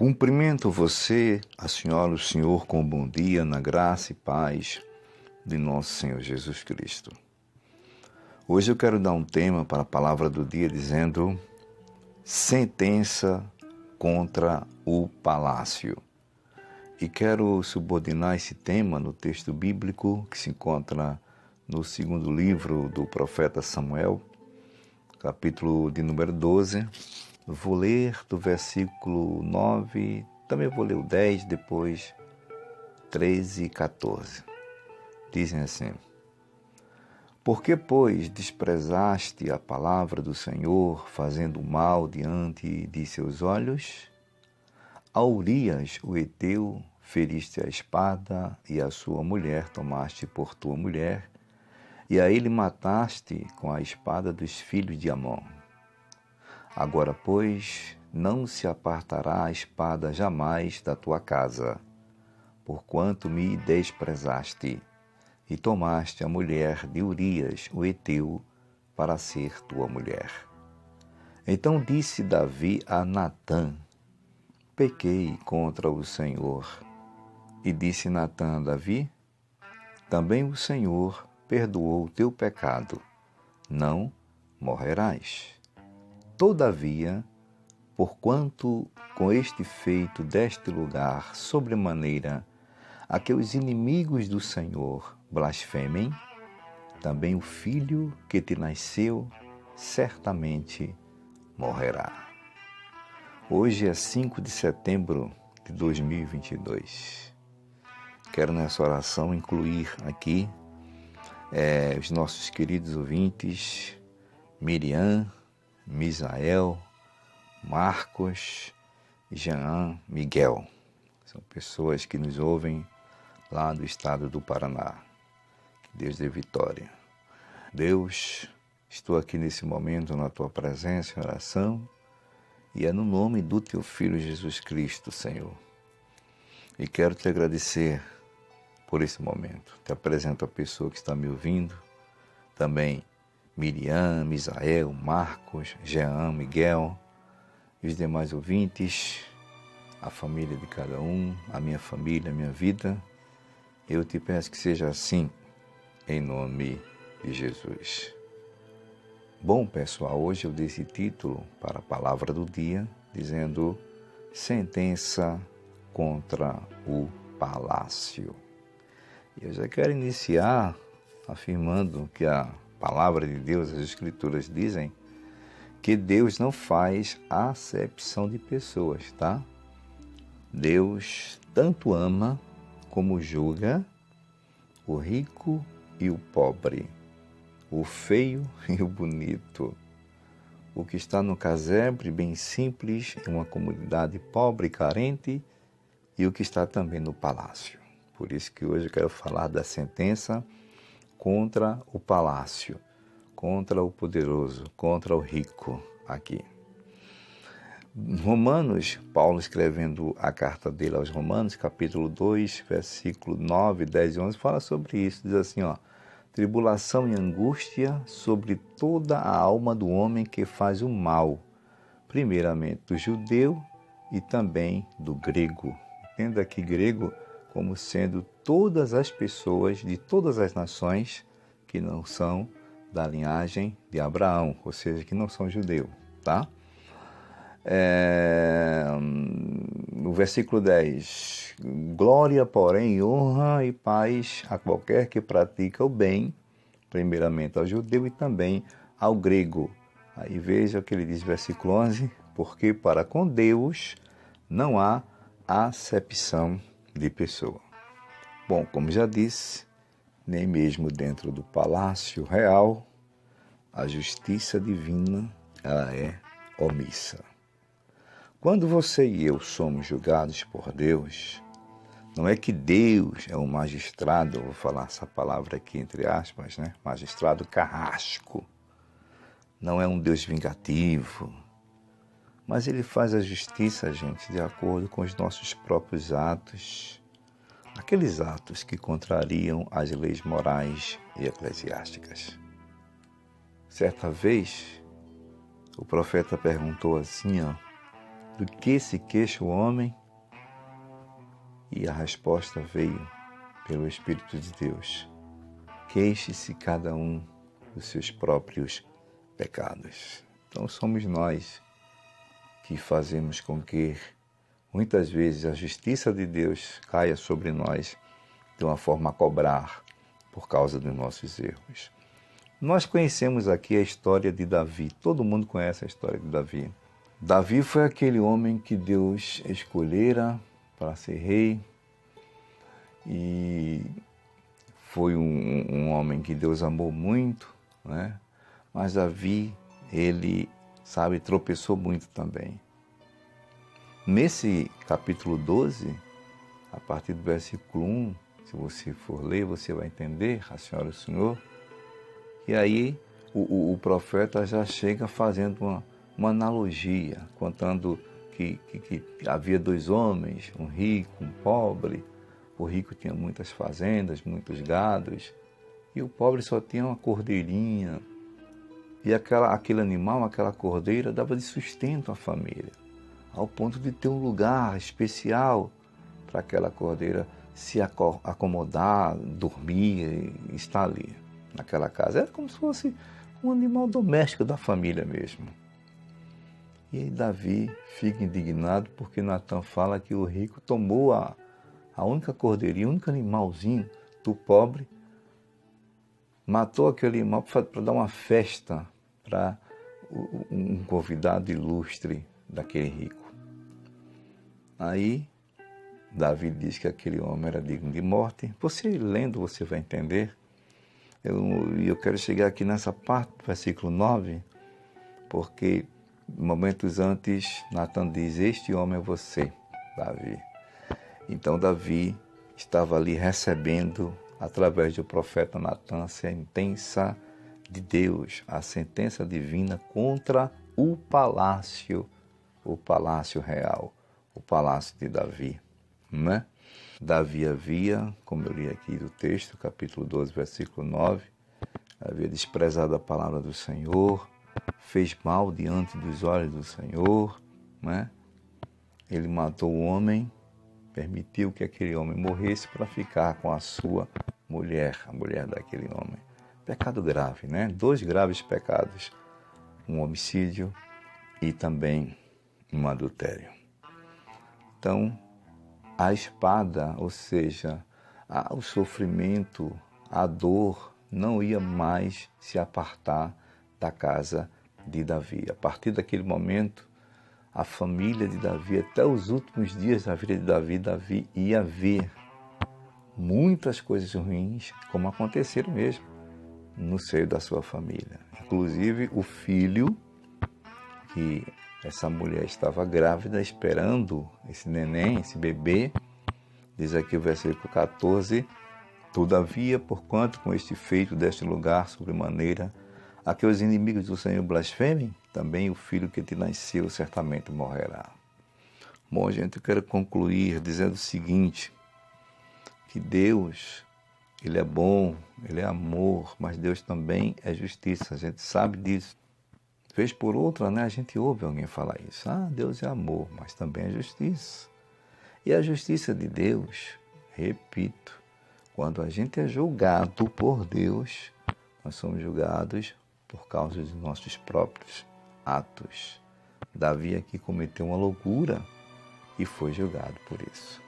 Cumprimento você, a senhora, o senhor, com bom dia, na graça e paz de nosso Senhor Jesus Cristo. Hoje eu quero dar um tema para a palavra do dia dizendo sentença contra o palácio. E quero subordinar esse tema no texto bíblico que se encontra no segundo livro do profeta Samuel, capítulo de número 12. Vou ler do versículo 9, também vou ler o 10, depois 13 e 14. Dizem assim: Por que, pois, desprezaste a palavra do Senhor, fazendo mal diante de seus olhos? A Urias, o heteu, feriste a espada, e a sua mulher tomaste por tua mulher, e a ele mataste com a espada dos filhos de Amon. Agora, pois, não se apartará a espada jamais da tua casa, porquanto me desprezaste, e tomaste a mulher de Urias, o heteu, para ser tua mulher. Então disse Davi a Natã: Pequei contra o Senhor. E disse Natã a Davi: Também o Senhor perdoou o teu pecado, não morrerás. Todavia, porquanto com este feito deste lugar sobremaneira a que os inimigos do Senhor blasfemem, também o filho que te nasceu certamente morrerá. Hoje é 5 de setembro de 2022. Quero nessa oração incluir aqui os nossos queridos ouvintes, Miriam, Misael, Marcos, Jean, Miguel. São pessoas que nos ouvem lá do estado do Paraná. Que Deus dê vitória. Deus, estou aqui nesse momento na tua presença em oração, e é no nome do teu Filho Jesus Cristo, Senhor. E quero te agradecer por esse momento. Te apresento a pessoa que está me ouvindo, também Miriam, Misael, Marcos, Jean, Miguel e os demais ouvintes, a família de cada um, a minha família, a minha vida. Eu te peço que seja assim, em nome de Jesus. Bom, pessoal, hoje eu dei esse título para a palavra do dia, dizendo sentença contra o palácio. E eu já quero iniciar afirmando que a palavra de Deus, as Escrituras dizem que Deus não faz acepção de pessoas, tá? Deus tanto ama como julga o rico e o pobre, o feio e o bonito, o que está no casebre bem simples, em uma comunidade pobre e carente, e o que está também no palácio. Por isso que hoje eu quero falar da sentença contra o palácio, contra o poderoso, contra o rico aqui. Romanos, Paulo escrevendo a carta dele aos Romanos, capítulo 2, versículo 9, 10 e 11, fala sobre isso. Diz assim, tribulação e angústia sobre toda a alma do homem que faz o mal, primeiramente do judeu e também do grego. Entenda aqui grego como sendo todas as pessoas de todas as nações que não são da linhagem de Abraão, ou seja, que não são judeus, tá? No versículo 10, glória, porém, honra e paz a qualquer que pratica o bem, primeiramente ao judeu e também ao grego. Aí veja o que ele diz no versículo 11, porque para com Deus não há acepção de pessoa. Bom, como já disse, nem mesmo dentro do palácio real, a justiça divina ela é omissa. Quando você e eu somos julgados por Deus, não é que Deus é um magistrado, eu vou falar essa palavra aqui entre aspas, né? Magistrado carrasco. Não é um Deus vingativo, mas ele faz a justiça, gente, de acordo com os nossos próprios atos, aqueles atos que contrariam as leis morais e eclesiásticas. Certa vez, o profeta perguntou assim, Do que se queixa o homem? E a resposta veio pelo Espírito de Deus. Queixe-se cada um dos seus próprios pecados. Então somos nós que fazemos com que muitas vezes a justiça de Deus caia sobre nós de uma forma a cobrar por causa dos nossos erros. Nós conhecemos aqui a história de Davi. Todo mundo conhece a história de Davi. Davi foi aquele homem que Deus escolhera para ser rei e foi um homem que Deus amou muito, né? Mas Davi, ele, tropeçou muito também. Nesse capítulo 12, a partir do versículo 1, se você for ler, você vai entender, a senhora e o senhor. E aí o profeta já chega fazendo uma analogia, contando que havia dois homens, um rico, um pobre. O rico tinha muitas fazendas, muitos gados, e o pobre só tinha uma cordeirinha. E aquele animal, aquela cordeira, dava de sustento à família, ao ponto de ter um lugar especial para aquela cordeira se acomodar, dormir e estar ali, naquela casa. Era como se fosse um animal doméstico da família mesmo. E aí Davi fica indignado porque Natan fala que o rico tomou a única cordeirinha, o único animalzinho do pobre, matou aquele animal para dar uma festa para um convidado ilustre daquele rico. Aí Davi diz que aquele homem era digno de morte. Você lendo, você vai entender. Eu quero chegar aqui nessa parte do versículo 9, porque momentos antes Natan diz: este homem é você, Davi. Então Davi estava ali recebendo, através do profeta Natan, a sentença de Deus, a sentença divina contra o palácio real, o palácio de Davi, né? Davi havia, como eu li aqui do texto, capítulo 12, versículo 9, havia desprezado a palavra do Senhor, fez mal diante dos olhos do Senhor, né? Ele matou o homem, permitiu que aquele homem morresse para ficar com a sua mulher, a mulher daquele homem. Pecado grave, né? 2 graves pecados, um homicídio e também um adultério. Então, a espada, ou seja, o sofrimento, a dor, não ia mais se apartar da casa de Davi. A partir daquele momento, a família de Davi, até os últimos dias da vida de Davi, Davi ia ver muitas coisas ruins, como aconteceram mesmo no seio da sua família. Inclusive o filho, que essa mulher estava grávida, esperando esse neném, esse bebê, diz aqui o versículo 14, todavia, porquanto com este feito deste lugar sobremaneira, a que os inimigos do Senhor blasfemem, também o filho que te nasceu certamente morrerá. Bom, gente, eu quero concluir dizendo o seguinte, que Deus, Ele é bom, Ele é amor, mas Deus também é justiça, a gente sabe disso. Vez por outra, né, a gente ouve alguém falar isso. Deus é amor, mas também é justiça. E a justiça de Deus, repito, quando a gente é julgado por Deus, nós somos julgados por causa dos nossos próprios atos. Davi aqui cometeu uma loucura e foi julgado por isso.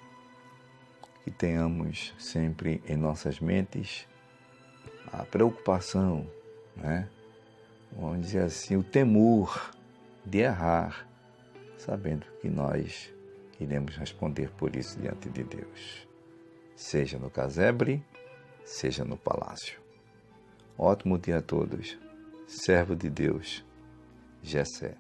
Que tenhamos sempre em nossas mentes a preocupação, né? Vamos dizer assim, o temor de errar, sabendo que nós iremos responder por isso diante de Deus. Seja no casebre, seja no palácio. Ótimo dia a todos. Servo de Deus, Jessé.